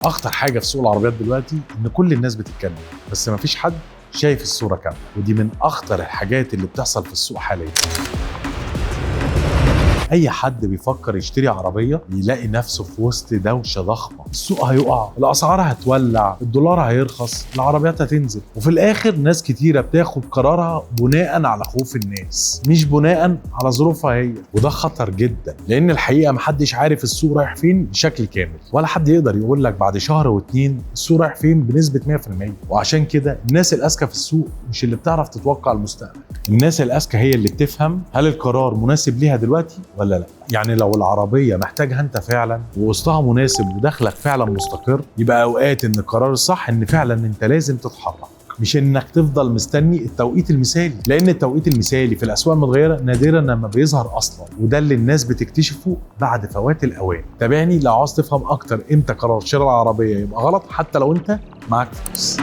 اخطر حاجه في سوق العربيات دلوقتي ان كل الناس بتتكلم بس مفيش حد شايف الصوره كامله، ودي من اخطر الحاجات اللي بتحصل في السوق حاليا. اي حد بيفكر يشتري عربيه يلاقي نفسه في وسط دوشه ضخمه، السوق هيقع، الاسعار هتولع، الدولار هيرخص، العربيات هتنزل، وفي الاخر ناس كتيره بتاخد قرارها بناء على خوف الناس مش بناء على ظروفها هي، وده خطر جدا لان الحقيقه محدش عارف السوق رايح فين بشكل كامل، ولا حد يقدر يقول لك بعد شهر واتنين السوق رايح فين بنسبه 100%. وعشان كده الناس الاذكى في السوق مش اللي بتعرف تتوقع المستقبل، الناس الاذكى هي اللي بتفهم هل القرار مناسب ليها دلوقتي ولا لا. يعني لو العربيه محتاجها انت فعلا ووسطها مناسب ودخلك فعلا مستقر، يبقى اوقات ان القرار الصح ان فعلا انت لازم تتحرك، مش انك تفضل مستني التوقيت المثالي، لان التوقيت المثالي في الاسواق المتغيره نادرا لما بيظهر اصلا، وده اللي الناس بتكتشفه بعد فوات الاوان. تابعني لو عاوز تفهم اكتر امتى قرار شراء العربيه يبقى غلط حتى لو انت معاك فلوس.